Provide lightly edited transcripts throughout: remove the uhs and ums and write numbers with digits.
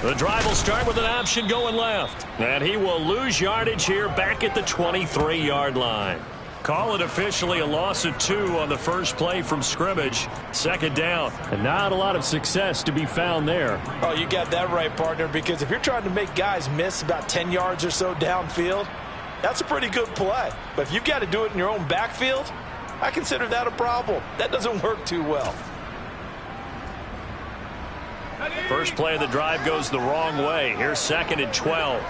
The drive will start with an option going left. And he will lose yardage here back at the 23-yard line. Call it officially a loss of 2 on the first play from scrimmage. Second down. And not a lot of success to be found there. Oh, you got that right, partner, because if you're trying to make guys miss about 10 yards or so downfield, that's a pretty good play. But if you've got to do it in your own backfield, I consider that a problem. That doesn't work too well. First play of the drive goes the wrong way. Here's 2nd and 12.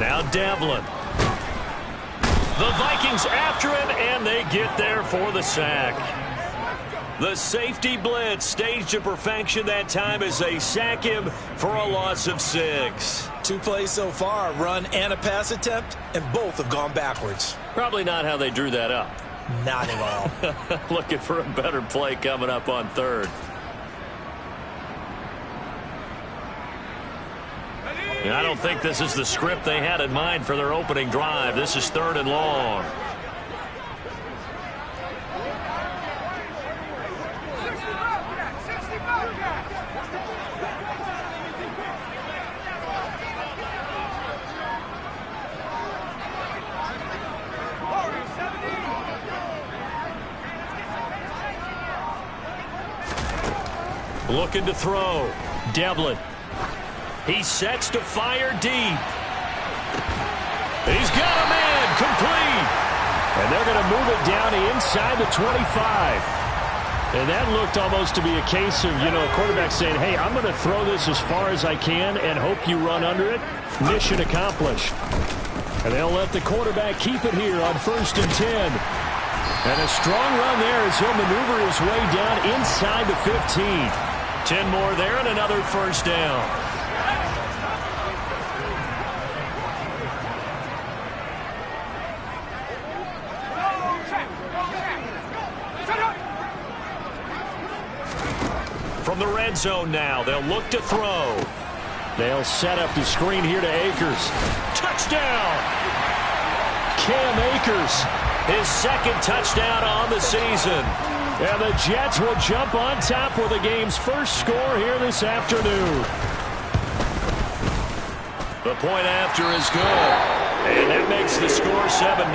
Now Devlin. The Vikings after him, and they get there for the sack. The safety blitz staged to perfection that time as they sack him for a loss of 6. 2 plays so far, a run and a pass attempt, and both have gone backwards. Probably not how they drew that up. Not at all. Looking for a better play coming up on 3rd. And I don't think this is the script they had in mind for their opening drive. This is 3rd and long. Looking to throw. Devlin. He sets to fire deep. He's got a man complete. And they're going to move it down to inside the 25. And that looked almost to be a case of, a quarterback saying, hey, I'm going to throw this as far as I can and hope you run under it. Mission accomplished. And they'll let the quarterback keep it here on 1st and 10. And a strong run there as he'll maneuver his way down inside the 15. 10 more there and another first down. From the red zone now, they'll look to throw. They'll set up the screen here to Akers. Touchdown! Cam Akers, his 2nd touchdown on the season. And the Jets will jump on top with the game's first score here this afternoon. The point after is good. And that makes the score 7-0.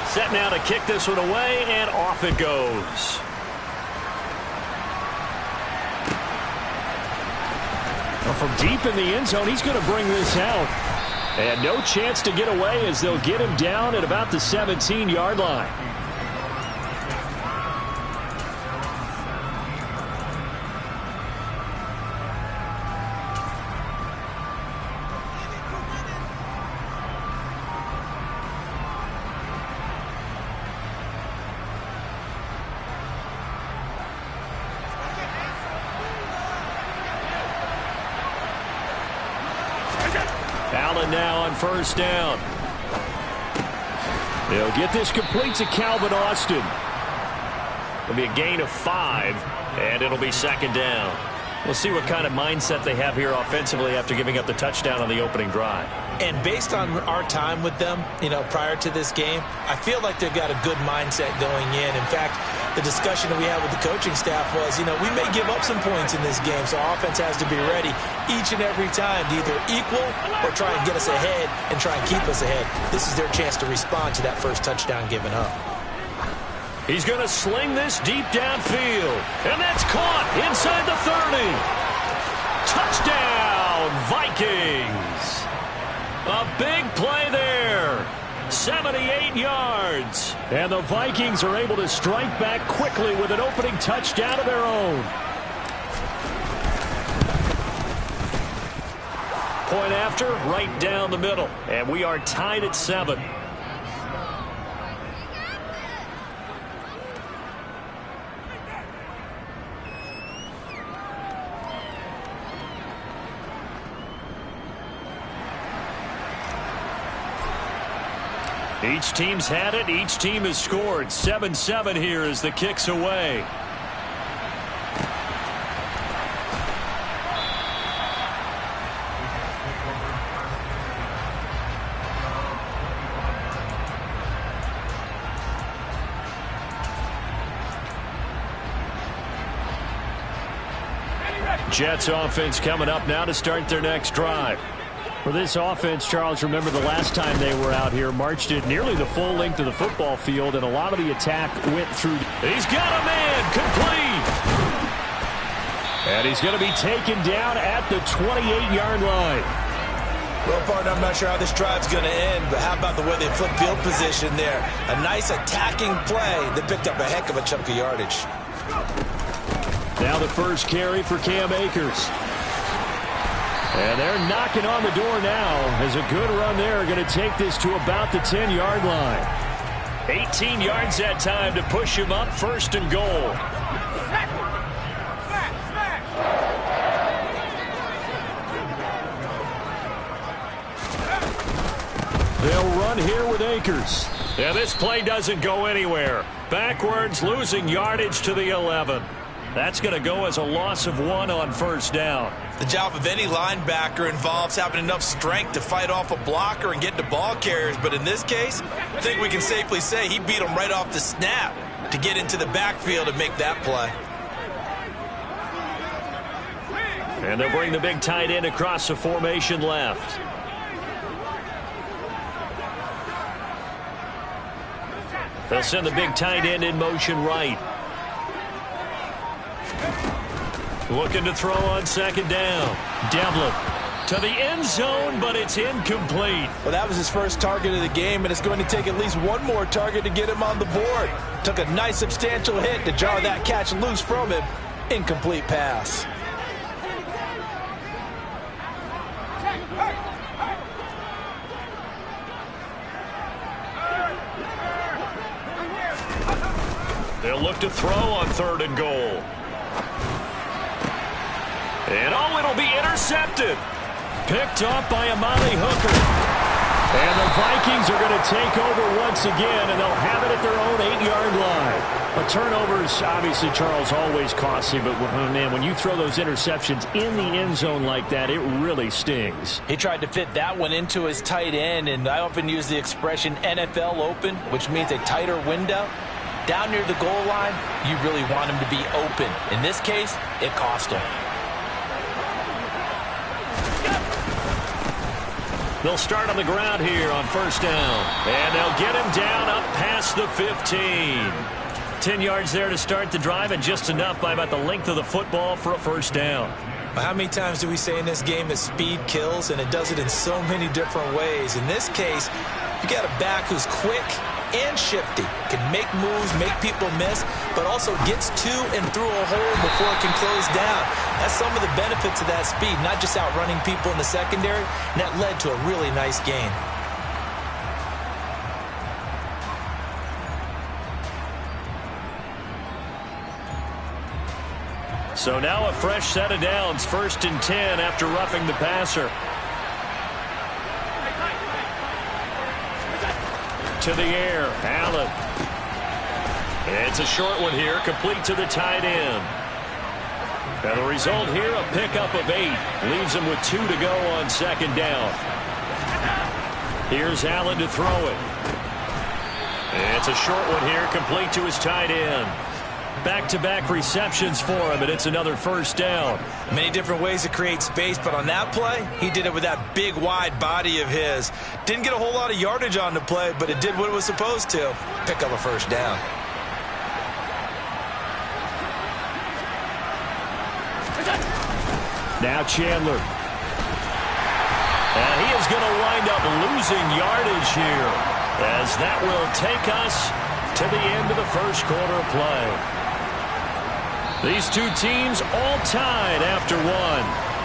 Set now to kick this one away, and off it goes. Well, from deep in the end zone, he's going to bring this out. And no chance to get away as they'll get him down at about the 17-yard line. Allen now on first down. They'll get this complete to Calvin Austin. It'll be a gain of 5, and it'll be 2nd down. We'll see what kind of mindset they have here offensively after giving up the touchdown on the opening drive. And based on our time with them, prior to this game, I feel like they've got a good mindset going in. In fact, the discussion that we had with the coaching staff was, we may give up some points in this game, so offense has to be ready each and every time to either equal or try and get us ahead and try and keep us ahead. This is their chance to respond to that first touchdown given up. He's going to sling this deep downfield, and that's caught inside the 30. Touchdown, Vikings. A big play there. 78 yards. And the Vikings are able to strike back quickly with an opening touchdown of their own. Point after, right down the middle. And we are tied at 7. Each team's had it. Each team has scored. 7-7 here as the kick's away. Jets offense coming up now to start their next drive. For this offense, Charles, remember the last time they were out here, marched it nearly the full length of the football field, and a lot of the attack went through. He's got a man complete. And he's going to be taken down at the 28-yard line. Well, partner, I'm not sure how this drive's going to end, but how about the way they flip field position there? A nice attacking play that picked up a heck of a chunk of yardage. Now the first carry for Cam Akers. And they're knocking on the door now as a good run there going to take this to about the 10-yard line. 18 yards that time to push him up, 1st and goal. They'll run here with Akers. Yeah, this play doesn't go anywhere. Backwards, losing yardage to the 11. That's going to go as a loss of 1 on 1st down. The job of any linebacker involves having enough strength to fight off a blocker and get to ball carriers. But in this case, I think we can safely say he beat him right off the snap to get into the backfield and make that play. And they'll bring the big tight end across the formation left. They'll send the big tight end in motion right. Looking to throw on 2nd down. Devlin to the end zone, but it's incomplete. Well, that was his first target of the game, and it's going to take at least one more target to get him on the board. Took a nice substantial hit to jar that catch loose from him. Incomplete pass. They'll look to throw on 3rd and goal. And it'll be intercepted. Picked off by Amani Hooker. And the Vikings are going to take over once again, and they'll have it at their own 8-yard line. A turnover's obviously, Charles, always costly, but man, when you throw those interceptions in the end zone like that, it really stings. He tried to fit that one into his tight end, and I often use the expression NFL open, which means a tighter window. Down near the goal line, you really want him to be open. In this case, it cost him. They'll start on the ground here on 1st down. And they'll get him down up past the 15. 10 yards there to start the drive, and just enough by about the length of the football for a 1st down. How many times do we say in this game that speed kills, and it does it in so many different ways? In this case, you got a back who's quick and shifty, can make moves, make people miss, but also gets to and through a hole before it can close down. That's some of the benefits of that speed, not just outrunning people in the secondary, and that led to a really nice gain. So now a fresh set of downs, 1st and 10 after roughing the passer. To the air, Allen. It's a short one here, complete to the tight end. And the result here, a pickup of 8. Leaves him with 2 to go on 2nd down. Here's Allen to throw it. It's a short one here, complete to his tight end. Back-to-back receptions for him, and it's another 1st down. Many different ways to create space, but on that play, he did it with that big, wide body of his. Didn't get a whole lot of yardage on the play, but it did what it was supposed to. Pick up a 1st down. Now Chandler. And he is going to wind up losing yardage here, as that will take us to the end of the 1st quarter of play. These two teams all tied after 1.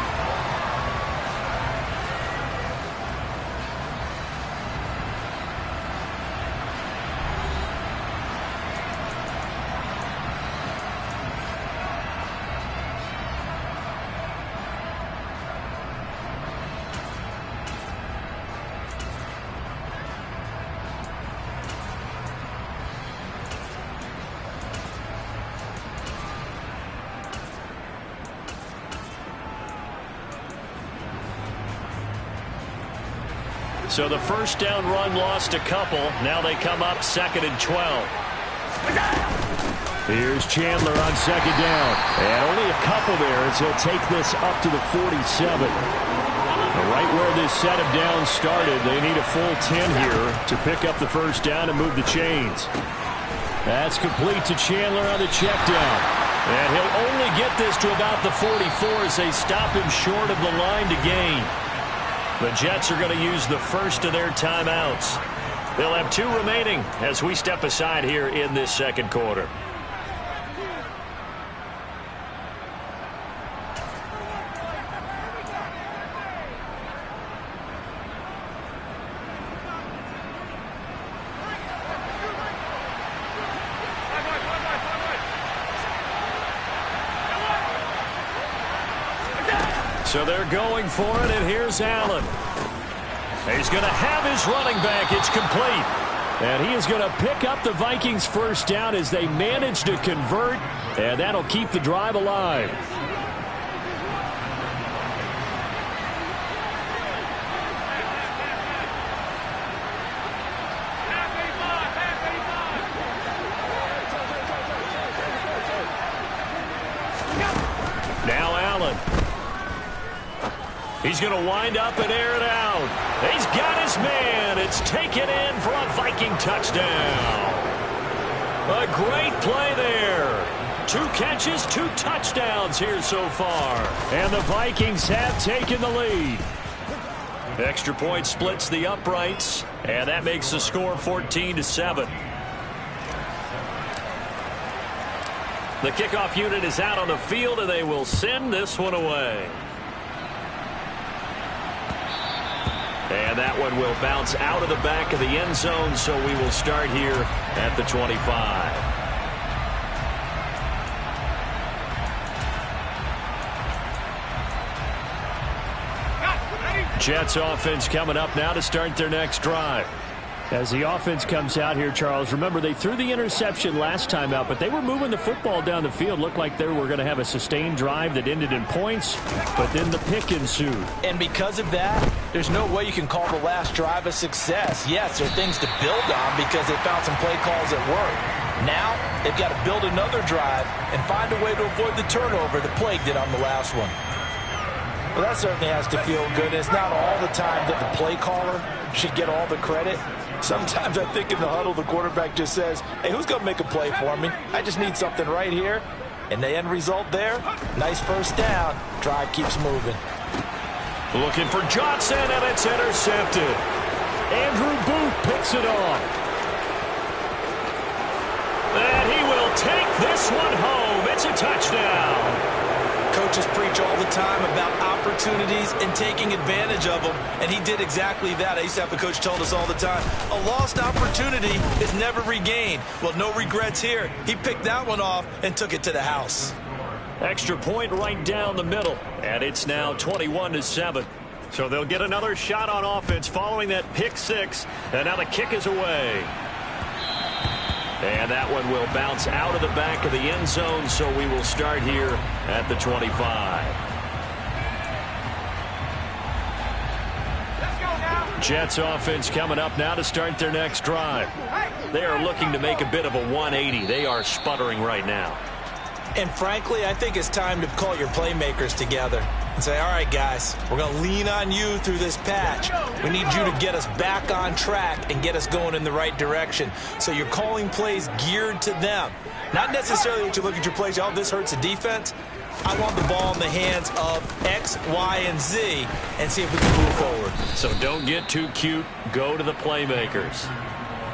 So the 1st down run lost a couple. Now they come up 2nd and 12. Here's Chandler on second down. And only a couple there as he'll take this up to the 47. Right where this set of downs started, they need a full 10 here to pick up the first down and move the chains. That's complete to Chandler on the check down. And he'll only get this to about the 44 as they stop him short of the line to gain. The Jets are going to use the first of their timeouts. They'll have 2 remaining as we step aside here in this second quarter. So they're going for it, and here's Allen. He's going to have his running back. It's complete. And he is going to pick up the Vikings' first down as they manage to convert, and that'll keep the drive alive. Now Allen. He's going to wind up and air it out. He's got his man. It's taken in for a Viking touchdown. A great play there. 2 catches, 2 touchdowns here so far. And the Vikings have taken the lead. Extra point splits the uprights, and that makes the score 14-7. The kickoff unit is out on the field, and they will send this one away. And that one will bounce out of the back of the end zone, so we will start here at the 25. Jets offense coming up now to start their next drive. As the offense comes out here, Charles, remember they threw the interception last time out, but they were moving the football down the field. Looked like they were going to have a sustained drive that ended in points, but then the pick ensued. And because of that, there's no way you can call the last drive a success. Yes, there are things to build on because they found some play calls that work. Now they've got to build another drive and find a way to avoid the turnover the plague did on the last one. Well, that certainly has to feel good. It's not all the time that the play caller should get all the credit. Sometimes I think in the huddle, the quarterback just says, hey, who's going to make a play for me? I just need something right here. And the end result there, nice first down. Drive keeps moving. Looking for Johnson, and it's intercepted. Andrew Booth picks it off. And he will take this one home. It's a touchdown. Coaches preach all the time about opportunities and taking advantage of them, and he did exactly that. I used to have a coach told us all the time, a lost opportunity is never regained. Well, no regrets here. He picked that one off and took it to the house. Extra point right down the middle, and it's now 21-7. So they'll get another shot on offense following that pick 6, and now the kick is away. And that one will bounce out of the back of the end zone, so we will start here at the 25. Jets offense coming up now to start their next drive. They are looking to make a bit of a 180. They are sputtering right now. And frankly, I think it's time to call your playmakers together and say, all right, guys, we're going to lean on you through this patch. We need you to get us back on track and get us going in the right direction. So you're calling plays geared to them. Not necessarily that you look at your plays, oh, this hurts the defense. I want the ball in the hands of X, Y, and Z and see if we can move forward. So don't get too cute. Go to the playmakers.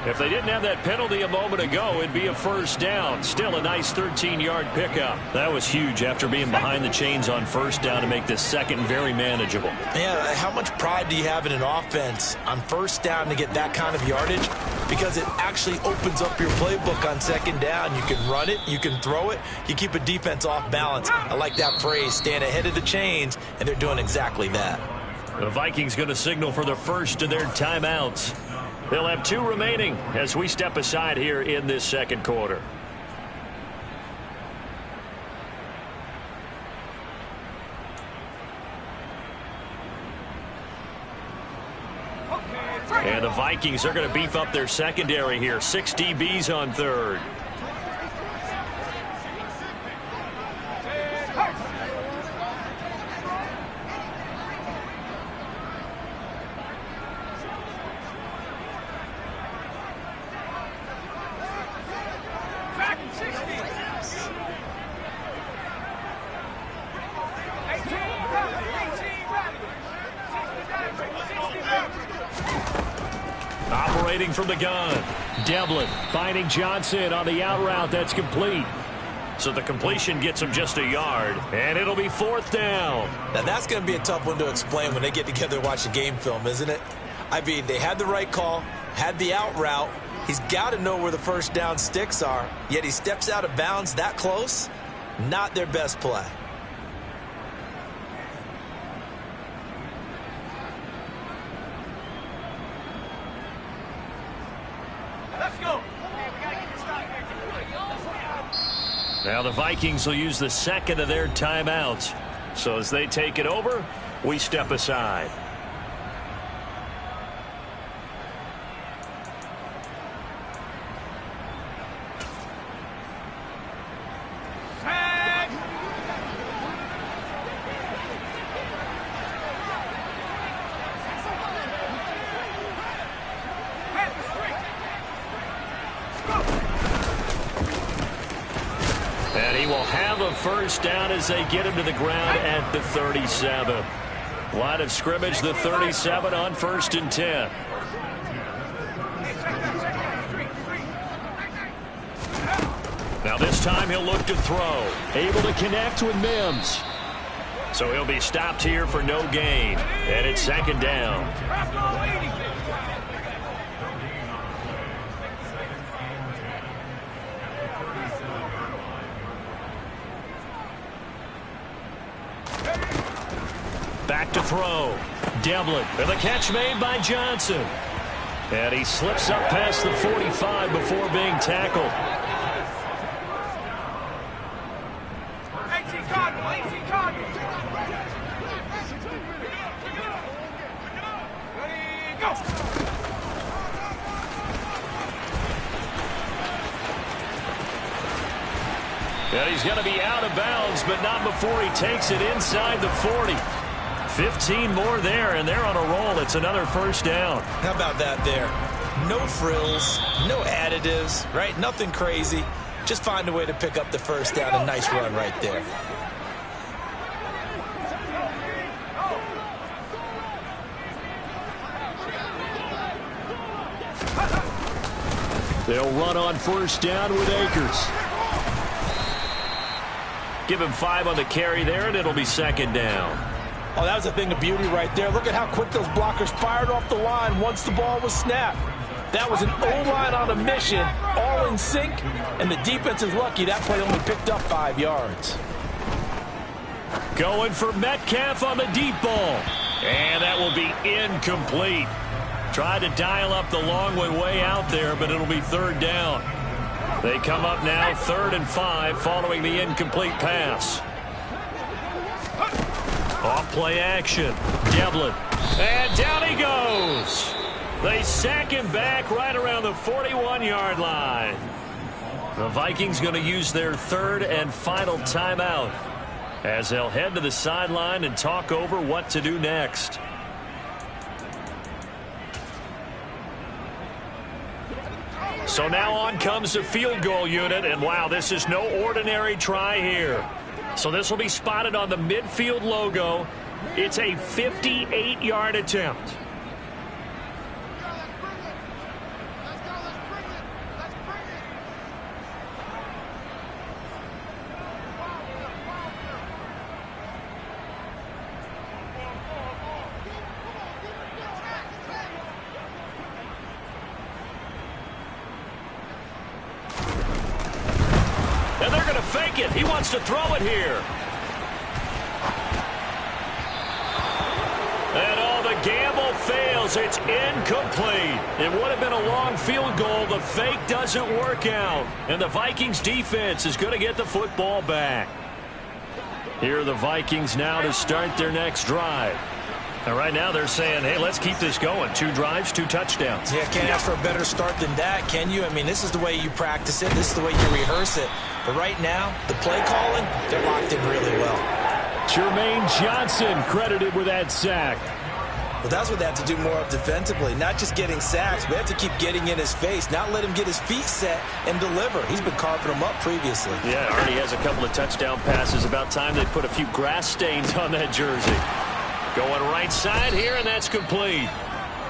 If they didn't have that penalty a moment ago, it'd be a first down. Still a nice 13-yard pickup. That was huge after being behind the chains on first down to make this second very manageable. Yeah, how much pride do you have in an offense on first down to get that kind of yardage? Because it actually opens up your playbook on second down. You can run it, you can throw it, you keep a defense off balance. I like that phrase, staying ahead of the chains, and they're doing exactly that. The Vikings going to signal for the first of their timeouts. They'll have 2 remaining as we step aside here in this second quarter. And the Vikings are going to beef up their secondary here. 6 DBs on third. Operating from the gun. Devlin finding Johnson on the out route. That's complete. So the completion gets him just a yard, and it'll be 4th down. Now, that's going to be a tough one to explain when they get together and watch the game film, isn't it? I mean, they had the right call, had the out route. He's got to know where the first down sticks are, yet he steps out of bounds that close. Not their best play. Now the Vikings will use the second of their timeouts. So as they take it over, we step aside. And he will have a first down as they get him to the ground at the 37. Line of scrimmage, the 37 on 1st and 10. Now this time he'll look to throw. Able to connect with Mims. So he'll be stopped here for no gain. And it's 2nd down. Back to throw. Devlin. And the catch made by Johnson. And he slips up past the 45 before being tackled. And he's going to be out of bounds, but not before he takes it inside the 40. 15 more there, and they're on a roll. It's another first down. How about that there? No frills, no additives, right? Nothing crazy. Just find a way to pick up the first down. A nice run right there. They'll run on first down with Akers. Give him 5 on the carry there, and it'll be 2nd down. Oh, that was a thing of beauty right there. Look at how quick those blockers fired off the line once the ball was snapped. That was an O-line on a mission, all in sync, and the defense is lucky that play only picked up 5 yards. Going for Metcalf on the deep ball. And that will be incomplete. Tried to dial up the long one way out there, but it'll be 3rd down. They come up now 3rd and 5 following the incomplete pass. Off play action. Devlin. And down he goes. They sack him back right around the 41-yard line. The Vikings going to use their 3rd and final timeout as they'll head to the sideline and talk over what to do next. So now on comes the field goal unit, and wow, this is no ordinary try here. So this will be spotted on the midfield logo. It's a 58-yard attempt. And they're going to fake it. He wants to throw it here. And all the gamble fails. It's incomplete. It would have been a long field goal. The fake doesn't work out. And the Vikings defense is going to get the football back. Here are the Vikings now to start their next drive. And right now they're saying, hey, let's keep this going. 2 drives, 2 touchdowns. Yeah, can't ask for a better start than that, can you? I mean, this is the way you practice it. This is the way you rehearse it. But right now, the play calling, they're locked in really well. Jermaine Johnson credited with that sack. Well, that's what they have to do more of defensively, not just getting sacks, but they have to keep getting in his face, not let him get his feet set and deliver. He's been carving them up previously. Yeah, already has a couple of touchdown passes. About time they put a few grass stains on that jersey. Going right side here, and that's complete.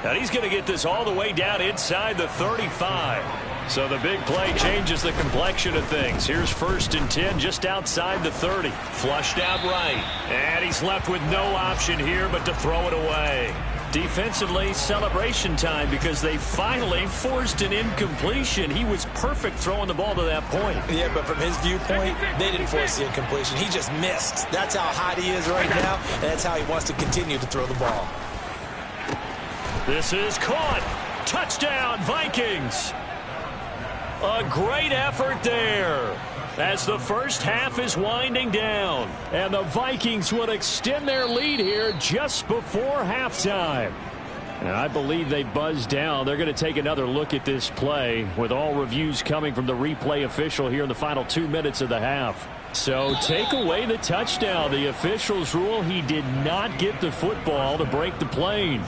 And he's going to get this all the way down inside the 35. So the big play changes the complexion of things. Here's 1st and 10 just outside the 30. Flushed out right. And he's left with no option here but to throw it away. Defensively, celebration time because they finally forced an incompletion. He was perfect throwing the ball to that point. Yeah, but from his viewpoint, they didn't force the incompletion. He just missed. That's how hot he is right now, and that's how he wants to continue to throw the ball. This is caught. Touchdown, Vikings. A great effort there as the first half is winding down. And the Vikings would extend their lead here just before halftime. And I believe they buzzed down. They're going to take another look at this play with all reviews coming from the replay official here in the final 2 minutes of the half. So take away the touchdown. The officials rule he did not get the football to break the plane.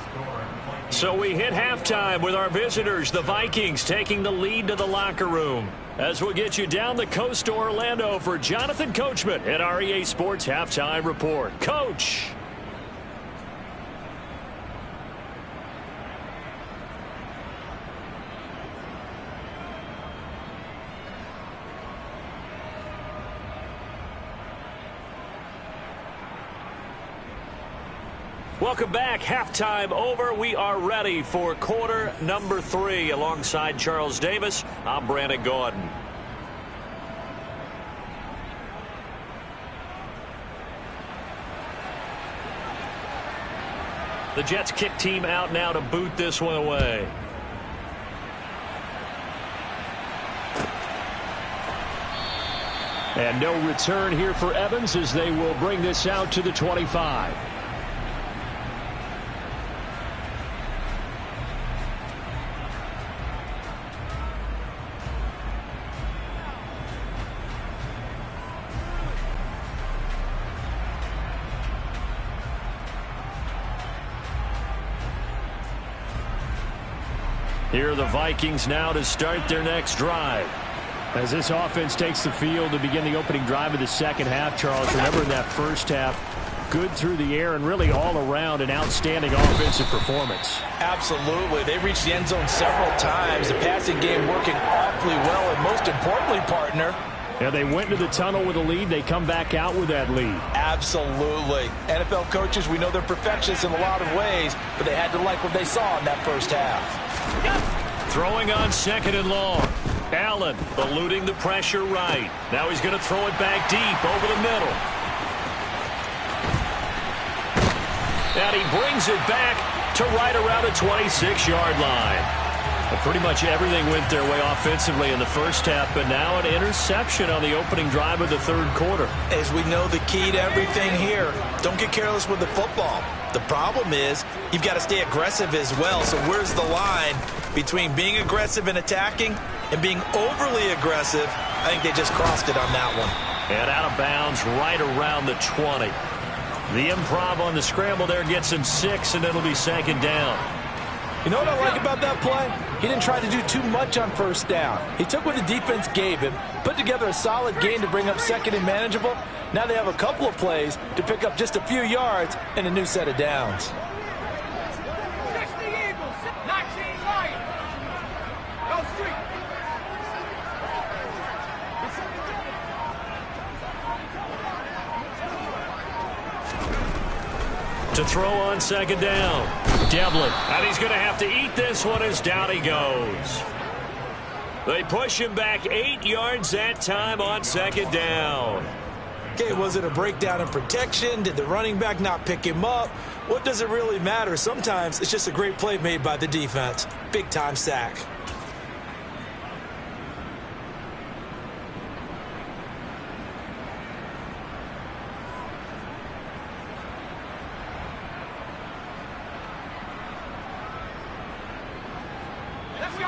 So we hit halftime with our visitors, the Vikings, taking the lead to the locker room. As we'll get you down the coast to Orlando for Jonathan Coachman at our EA Sports Halftime Report. Coach. Welcome back. Halftime over. We are ready for quarter number 3. Alongside Charles Davis, I'm Brandon Gordon. The Jets kick team out now to boot this one away. And no return here for Evans as they will bring this out to the 25. Here are the Vikings now to start their next drive. As this offense takes the field to begin the opening drive of the second half, Charles, remember in that first half, good through the air and really all around an outstanding offensive performance. Absolutely. They reached the end zone several times. The passing game working awfully well, and most importantly, partner, yeah, they went into the tunnel with a lead. They come back out with that lead. Absolutely. NFL coaches, we know they're perfectionists in a lot of ways, but they had to like what they saw in that first half. Throwing on 2nd and long. Allen eluding the pressure right. Now he's going to throw it back deep over the middle. And he brings it back to right around the 26-yard line. But pretty much everything went their way offensively in the first half, but now an interception on the opening drive of the third quarter. As we know, the key to everything here, don't get careless with the football. The problem is you've got to stay aggressive as well. So where's the line between being aggressive and attacking and being overly aggressive? I think they just crossed it on that one. And out of bounds right around the 20. The improv on the scramble there gets him 6, and it'll be 2nd down. You know what I like about that play? He didn't try to do too much on first down. He took what the defense gave him, put together a solid gain to bring up 2nd and manageable. Now they have a couple of plays to pick up just a few yards and a new set of downs. To throw on 2nd down. Devlin. And he's going to have to eat this one as down he goes. They push him back 8 yards that time on 2nd down. Okay, was it a breakdown in protection? Did the running back not pick him up? What does it really matter? Sometimes it's just a great play made by the defense. Big-time sack.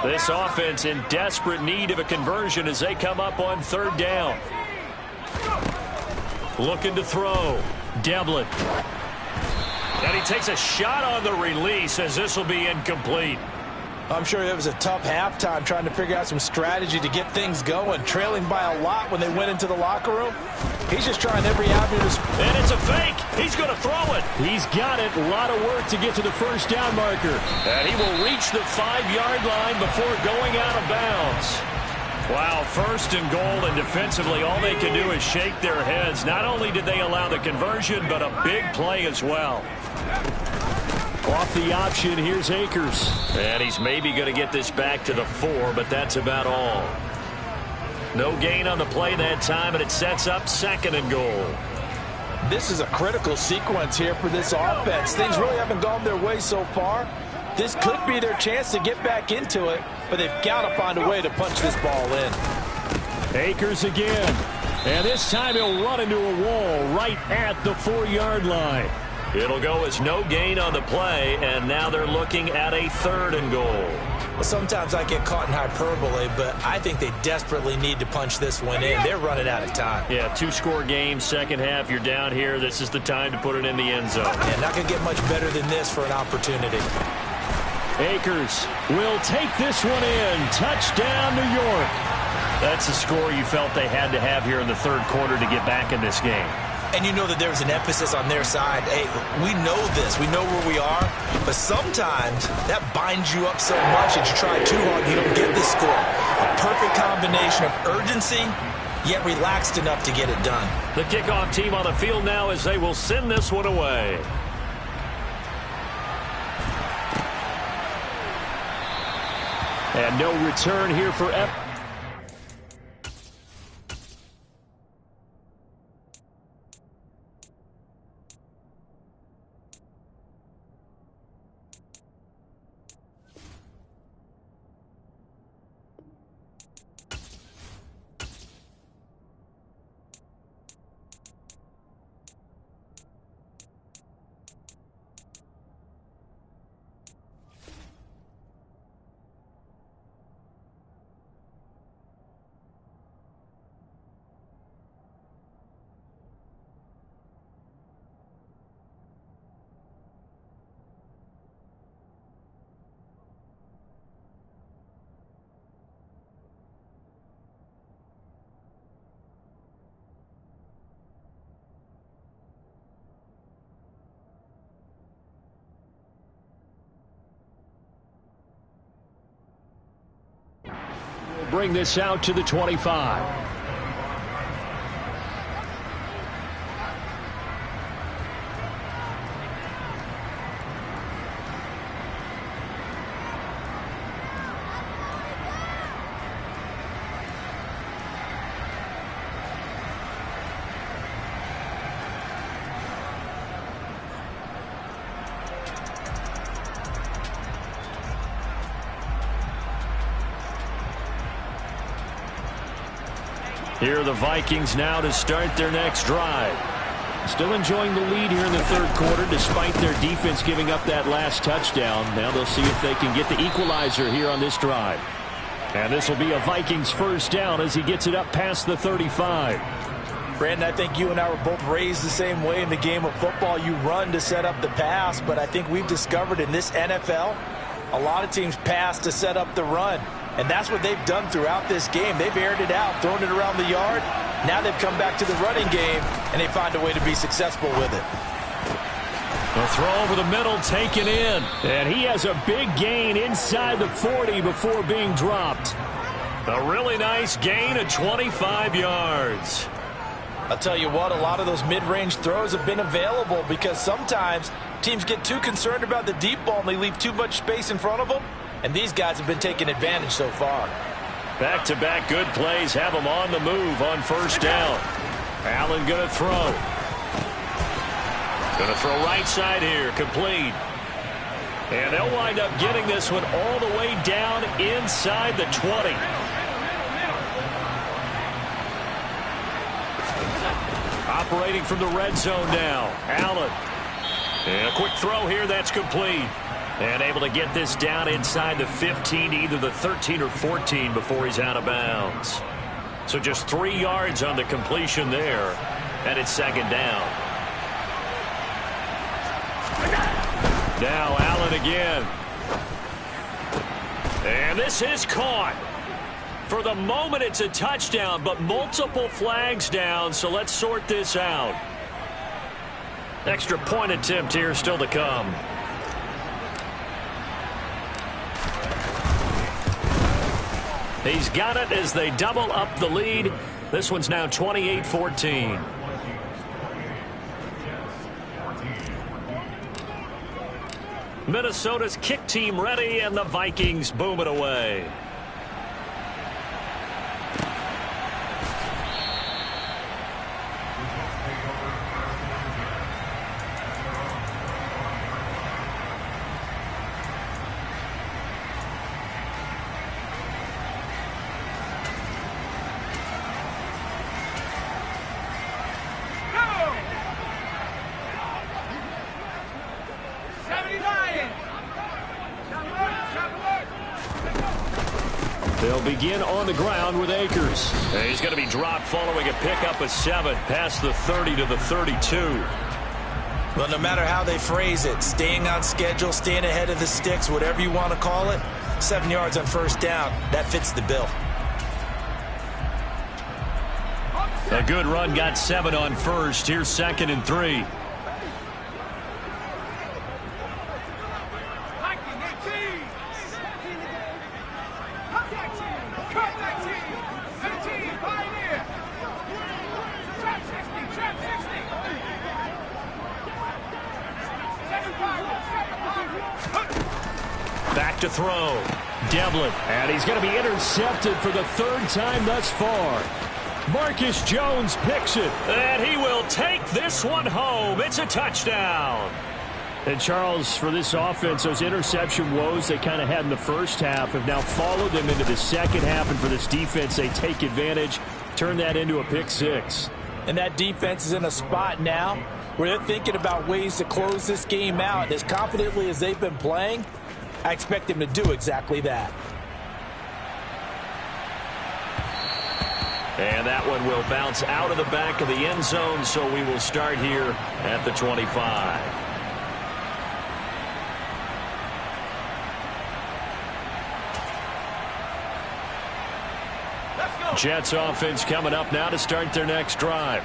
This offense in desperate need of a conversion as they come up on 3rd down. Looking to throw. Devlin. And he takes a shot on the release as this will be incomplete. I'm sure it was a tough halftime trying to figure out some strategy to get things going, trailing by a lot when they went into the locker room. He's just trying every avenue to... And it's a fake. He's going to throw it. He's got it. A lot of work to get to the first down marker. And he will reach the 5-yard line before going out of bounds. Wow, first and goal, and defensively all they can do is shake their heads. Not only did they allow the conversion, but a big play as well. Off the option, here's Akers. And he's maybe going to get this back to the 4, but that's about all. No gain on the play that time, and it sets up 2nd and goal. This is a critical sequence here for this offense. Things really haven't gone their way so far. This could be their chance to get back into it, but they've got to find a way to punch this ball in. Akers again. And this time he'll run into a wall right at the 4-yard line. It'll go as no gain on the play, and now they're looking at a 3rd and goal. Well, sometimes I get caught in hyperbole, but I think they desperately need to punch this one in. They're running out of time. Yeah, 2-score game, second half, you're down here. This is the time to put it in the end zone. Yeah, not going to get much better than this for an opportunity. Akers will take this one in. Touchdown, New York. That's the score you felt they had to have here in the 3rd quarter to get back in this game. And you know that there's an emphasis on their side. Hey, we know this. We know where we are. But sometimes that binds you up so much that you try too hard and you don't get this score. A perfect combination of urgency, yet relaxed enough to get it done. The kickoff team on the field now as they will send this one away. And no return here for bring this out to the 25. Here are the Vikings now to start their next drive. Still enjoying the lead here in the 3rd quarter despite their defense giving up that last touchdown. Now they'll see if they can get the equalizer here on this drive. And this will be a Vikings first down as he gets it up past the 35. Brandon, I think you and I were both raised the same way in the game of football. You run to set up the pass, but I think we've discovered in this NFL, a lot of teams pass to set up the run. And that's what they've done throughout this game. They've aired it out, thrown it around the yard. Now they've come back to the running game, and they find a way to be successful with it. The throw over the middle taken in. And he has a big gain inside the 40 before being dropped. A really nice gain of 25 yards. I'll tell you what, a lot of those mid-range throws have been available because sometimes teams get too concerned about the deep ball and they leave too much space in front of them. And these guys have been taking advantage so far. Back-to-back good plays have them on the move on first down. Allen going to throw. Going to throw right side here, complete. And they'll wind up getting this one all the way down inside the 20. Operating from the red zone now. Allen. And a quick throw here, that's complete. And able to get this down inside the 15 to either the 13 or 14 before he's out of bounds. So just 3 yards on the completion there. And it's 2nd down. Now Allen again. And this is caught. For the moment, it's a touchdown, but multiple flags down, so let's sort this out. Extra point attempt here still to come. He's got it as they double up the lead. This one's now 28-14. Minnesota's kick team ready, and the Vikings boom it away. They'll begin on the ground with Akers. And he's going to be dropped following a pickup of 7 past the 30 to the 32. Well, no matter how they phrase it, staying on schedule, staying ahead of the sticks, whatever you want to call it, 7 yards on first down, that fits the bill. A good run got 7 on first. Here's 2nd and 3. Back to throw. Devlin. And he's going to be intercepted for the 3rd time thus far. Marcus Jones picks it. And he will take this one home. It's a touchdown. And Charles, for this offense, those interception woes they kind of had in the first half have now followed them into the second half. And for this defense, they take advantage, turn that into a pick 6. And that defense is in a spot now where they're thinking about ways to close this game out. And as confidently as they've been playing, I expect them to do exactly that. And that one will bounce out of the back of the end zone, so we will start here at the 25. Jets offense coming up now to start their next drive.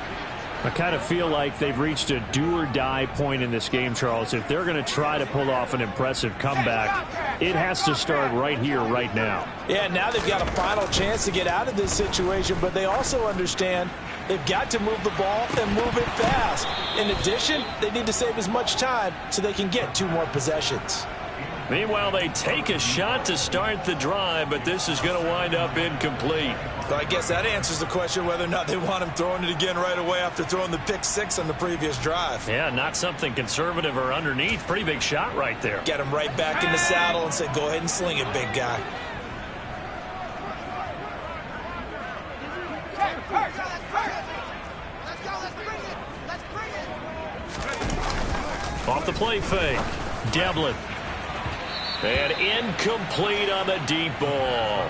I kind of feel like they've reached a do-or-die point in this game, Charles. If they're going to try to pull off an impressive comeback, it has to start right here, right now. Yeah, now they've got a final chance to get out of this situation, but they also understand they've got to move the ball and move it fast. In addition, they need to save as much time so they can get 2 more possessions. Meanwhile, they take a shot to start the drive, but this is going to wind up incomplete. So I guess that answers the question whether or not they want him throwing it again right away after throwing the pick 6 on the previous drive. Yeah, not something conservative or underneath. Pretty big shot right there. Get him right back in the saddle and say, go ahead and sling it, big guy. Off the play fake. Devlin. And incomplete on the deep ball.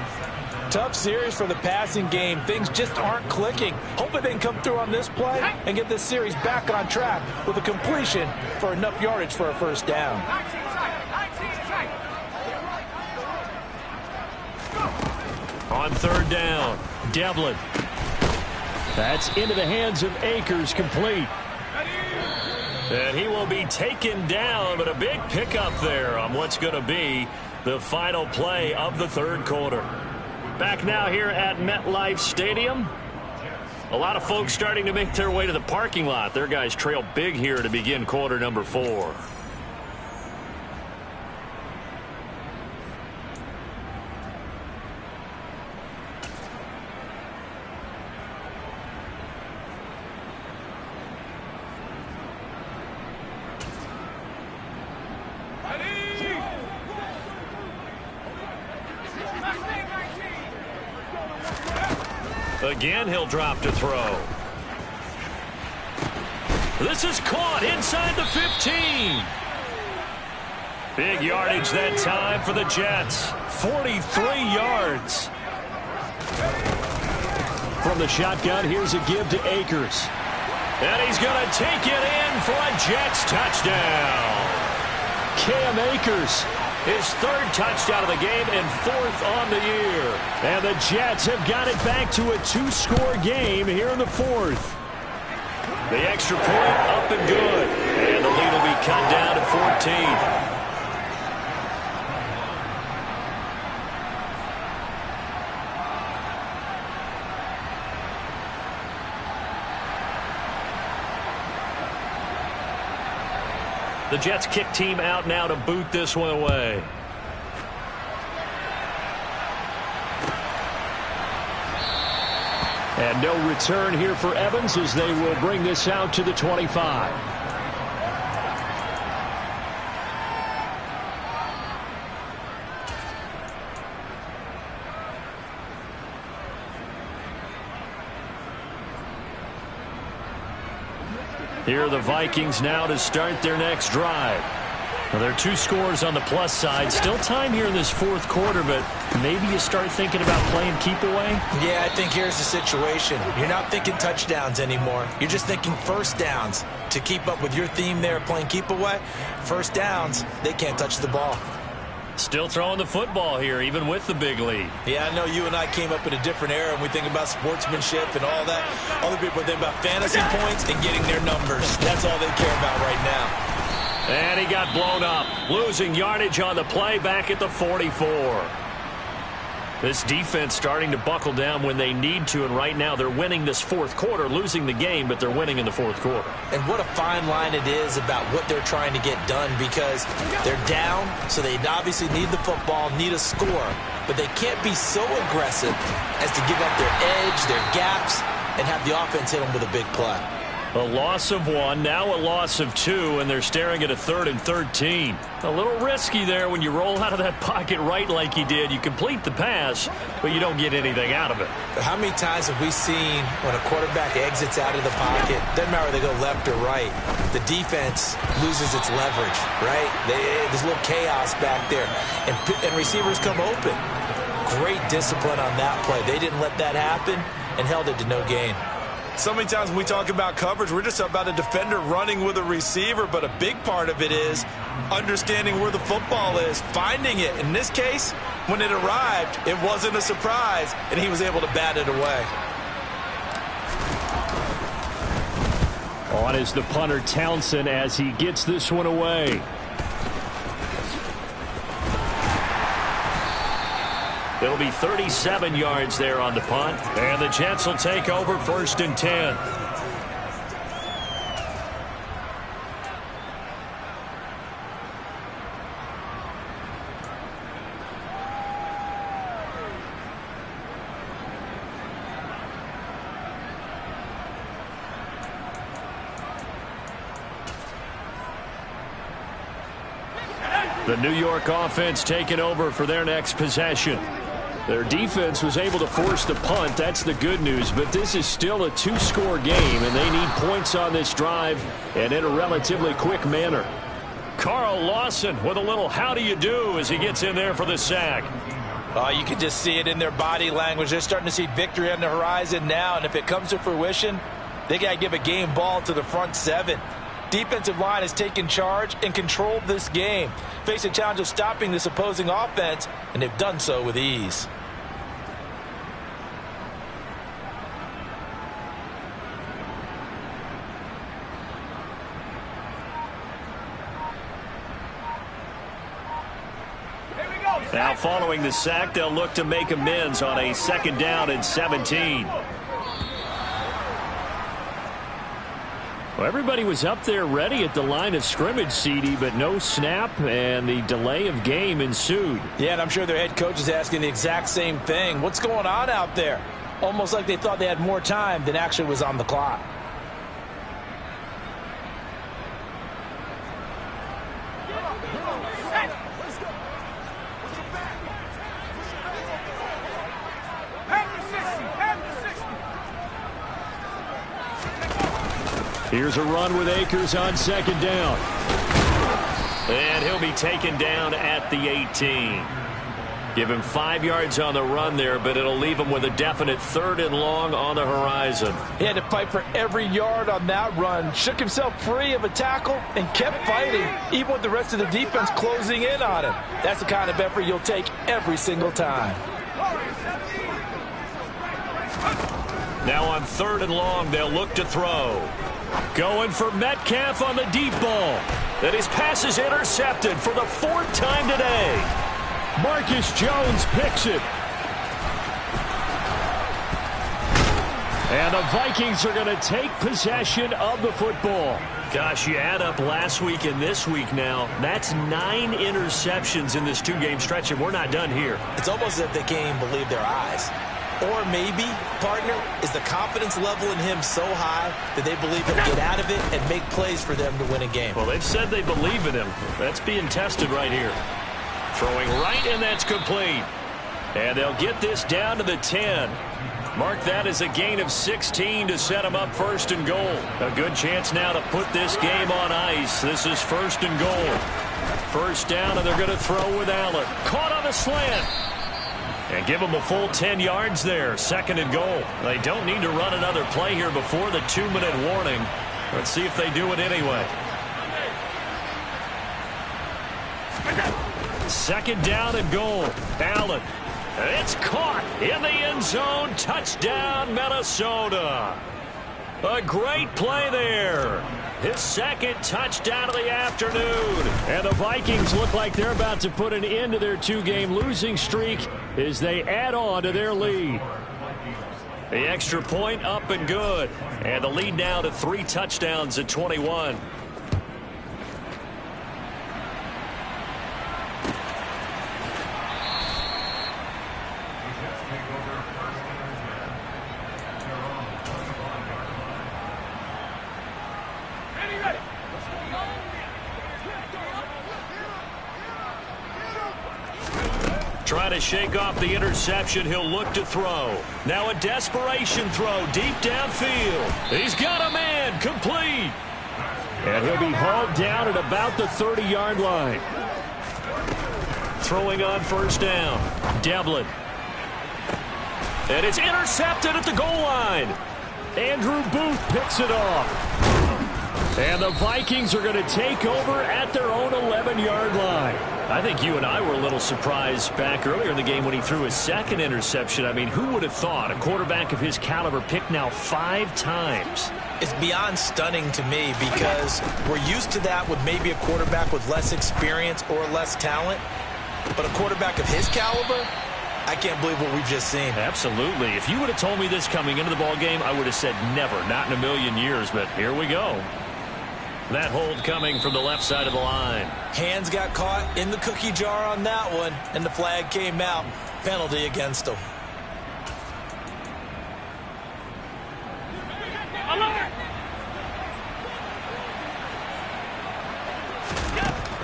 Tough series for the passing game. Things just aren't clicking. Hoping they can come through on this play and get this series back on track with a completion for enough yardage for a first down. On 3rd down, Devlin. That's into the hands of Akers, complete. And he will be taken down, but a big pickup there on what's going to be the final play of the 3rd quarter. Back now here at MetLife Stadium. A lot of folks starting to make their way to the parking lot. Their guys trail big here to begin quarter number 4. Again, he'll drop to throw. This is caught inside the 15. Big yardage that time for the Jets. 43 yards. From the shotgun, here's a give to Akers. And he's going to take it in for a Jets touchdown. Cam Akers. His third touchdown of the game and fourth on the year. And the Jets have got it back to a 2-score game here in the fourth. The extra point up and good. And the lead will be cut down to 14. The Jets kick team out now to boot this one away. And no return here for Evans as they will bring this out to the 25. Here are the Vikings now to start their next drive. Well, there are 2 scores on the plus side. Still time here in this fourth quarter, but maybe you start thinking about playing keep away? Yeah, I think here's the situation. You're not thinking touchdowns anymore. You're just thinking first downs. To keep up with your theme there, playing keep away, first downs, they can't touch the ball. Still throwing the football here, even with the big lead. Yeah, I know you and I came up in a different era, and we think about sportsmanship and all that. Other people think about fantasy points and getting their numbers. That's all they care about right now. And he got blown up, losing yardage on the play back at the 44. This defense starting to buckle down when they need to, and right now they're winning this fourth quarter, losing the game, but they're winning in the fourth quarter. And what a fine line it is about what they're trying to get done, because they're down, so they obviously need the football, need a score, but they can't be so aggressive as to give up their edge, their gaps, and have the offense hit them with a big play. A loss of 1, now a loss of 2, and they're staring at a 3rd and 13. A little risky there when you roll out of that pocket right like you did. You complete the pass, but you don't get anything out of it. How many times have we seen when a quarterback exits out of the pocket, doesn't matter whether they go left or right, the defense loses its leverage, right? There's a little chaos back there, and receivers come open. Great discipline on that play. They didn't let that happen and held it to no gain. So many times when we talk about coverage, we're just about a defender running with a receiver, but a big part of it is understanding where the football is, finding it. In this case, when it arrived, it wasn't a surprise, and he was able to bat it away. On is the punter Townsend as he gets this one away. It'll be 37 yards there on the punt, and the Jets will take over 1st and 10. The New York offense taking over for their next possession. Their defense was able to force the punt. That's the good news. But this is still a 2-score game, and they need points on this drive and in a relatively quick manner. Carl Lawson with a little how do you do as he gets in there for the sack. You can just see it in their body language. They're starting to see victory on the horizon now, and if it comes to fruition, they got to give a game ball to the front 7. Defensive line has taken charge and controlled this game. Face a challenge of stopping this opposing offense, and they've done so with ease. Now following the sack, they'll look to make amends on a 2nd down and 17. Well, everybody was up there ready at the line of scrimmage, CD, but no snap, and the delay of game ensued. Yeah, and I'm sure their head coach is asking the exact same thing. What's going on out there? Almost like they thought they had more time than actually was on the clock. Here's a run with Akers on 2nd down. And he'll be taken down at the 18. Give him 5 yards on the run there, but it'll leave him with a definite 3rd and long on the horizon. He had to fight for every yard on that run. Shook himself free of a tackle and kept fighting, even with the rest of the defense closing in on him. That's the kind of effort you'll take every single time. Now on 3rd and long, they'll look to throw. Going for Metcalf on the deep ball. And his pass is intercepted for the 4th time today. Marcus Jones picks it. And the Vikings are going to take possession of the football. Gosh, you add up last week and this week now. That's 9 interceptions in this 2-game stretch, and we're not done here. It's almost as if they can't even believe their eyes. Or maybe, partner, is the confidence level in him so high that they believe he'll get out of it and make plays for them to win a game. Well, they've said they believe in him. That's being tested right here. Throwing right, and that's complete. And they'll get this down to the 10. Mark that as a gain of 16 to set them up 1st and goal. A good chance now to put this game on ice. This is 1st and goal. 1st down, and they're going to throw with Allen. Caught on the slant. And give them a full 10 yards there. 2nd and goal. They don't need to run another play here before the 2-minute warning. Let's see if they do it anyway. 2nd down and goal. Allen. It's caught in the end zone. Touchdown, Minnesota. A great play there. His 2nd touchdown of the afternoon. And the Vikings look like they're about to put an end to their 2-game losing streak as they add on to their lead. The extra point up and good. And the lead now to 3 touchdowns at 21. Trying to shake off the interception. He'll look to throw. Now a desperation throw deep downfield. He's got a man. Complete. And he'll be hauled down at about the 30-yard line. Throwing on 1st down. Devlin. And it's intercepted at the goal line. Andrew Booth picks it off. And the Vikings are going to take over at their own 11-yard line. I think you and I were a little surprised back earlier in the game when he threw his 2nd interception. I mean, who would have thought a quarterback of his caliber picked now 5 times? It's beyond stunning to me because we're used to that with maybe a quarterback with less experience or less talent. But a quarterback of his caliber, I can't believe what we've just seen. Absolutely. If you would have told me this coming into the ball game, I would have said never, not in a million years. But here we go. That hold coming from the left side of the line. Hands got caught in the cookie jar on that one, and the flag came out. Penalty against him.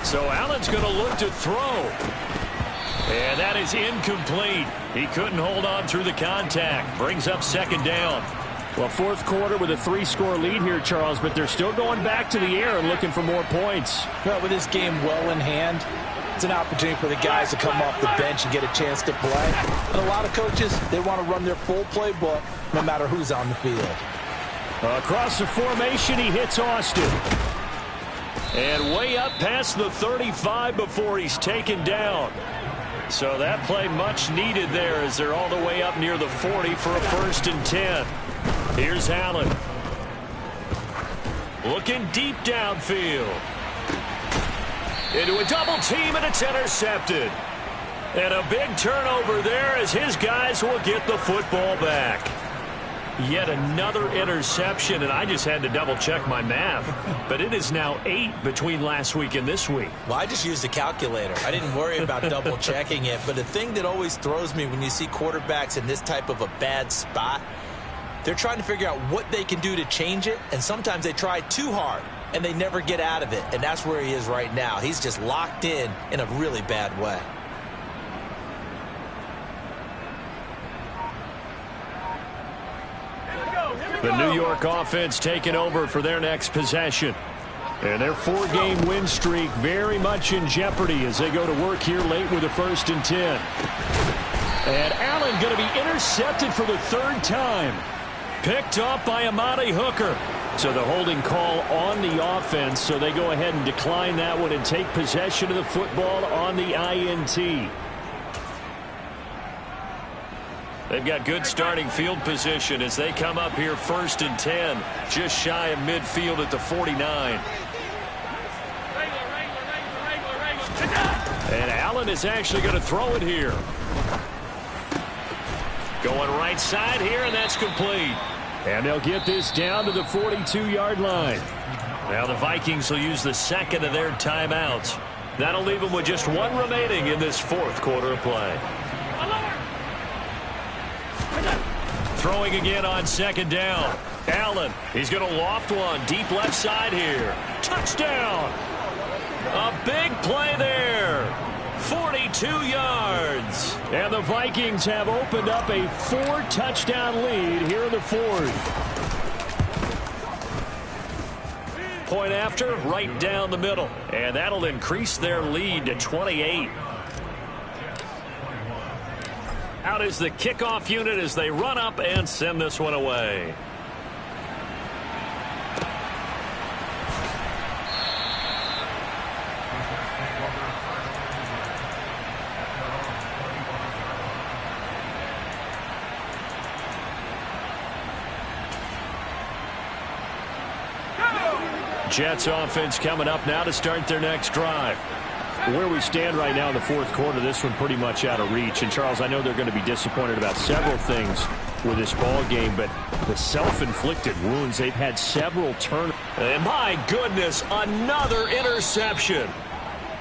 So Allen's going to look to throw. And that is incomplete. He couldn't hold on through the contact. Brings up 2nd down. Well, 4th quarter with a 3-score lead here, Charles, but they're still going back to the air and looking for more points. Well, with this game well in hand, it's an opportunity for the guys to come off the bench and get a chance to play. And a lot of coaches, they want to run their full playbook no matter who's on the field. Across the formation, he hits Austin. And way up past the 35 before he's taken down. So that play much needed there as they're all the way up near the 40 for a 1st and 10. Here's Allen. Looking deep downfield. Into a double team, and it's intercepted. And a big turnover there as his guys will get the football back. Yet another interception, and I just had to double-check my math. But it is now 8 between last week and this week. Well, I just used a calculator. I didn't worry about double-checking it. But the thing that always throws me when you see quarterbacks in this type of a bad spot, they're trying to figure out what they can do to change it, and sometimes they try too hard, and they never get out of it. And that's where he is right now. He's just locked in a really bad way. The New York offense taking over for their next possession. And their 4-game win streak very much in jeopardy as they go to work here late with a 1st and 10. And Allen going to be intercepted for the 3rd time. Picked up by Amani Hooker. So the holding call on the offense, so they go ahead and decline that one and take possession of the football on the INT. They've got good starting field position as they come up here 1st and 10, just shy of midfield at the 49. And Allen is actually going to throw it here. Going right side here, and that's complete. And they'll get this down to the 42-yard line. Now the Vikings will use the 2nd of their timeouts. That'll leave them with just 1 remaining in this 4th quarter of play. Throwing again on 2nd down. Allen, he's going to loft one deep left side here. Touchdown! A big play there. 42 yards. And the Vikings have opened up a 4-touchdown lead here in the 4th. Point after, right down the middle. And that'll increase their lead to 28. Out is the kickoff unit as they run up and send this one away. Jets offense coming up now to start their next drive. Where we stand right now in the 4th quarter, this one pretty much out of reach. And, Charles, I know they're going to be disappointed about several things with this ball game, but the self-inflicted wounds, they've had several turnovers. And, my goodness, another interception.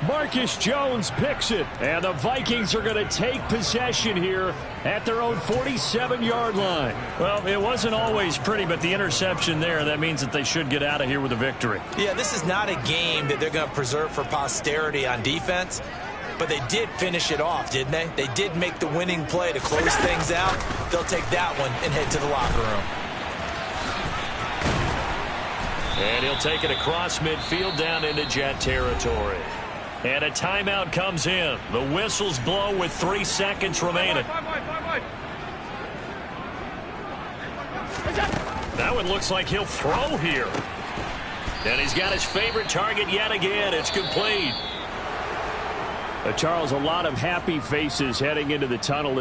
Marcus Jones picks it, and the Vikings are going to take possession here at their own 47-yard line. Well, it wasn't always pretty, but the interception there, that means that they should get out of here with a victory. Yeah, this is not a game that they're going to preserve for posterity on defense, but they did finish it off, didn't they? They did make the winning play to close things out. They'll take that one and head to the locker room. And he'll take it across midfield down into Jet territory. And a timeout comes in. The whistles blow with 3 seconds remaining. That one looks like he'll throw here. And he's got his favorite target yet again. It's complete. Charles, a lot of happy faces heading into the tunnel.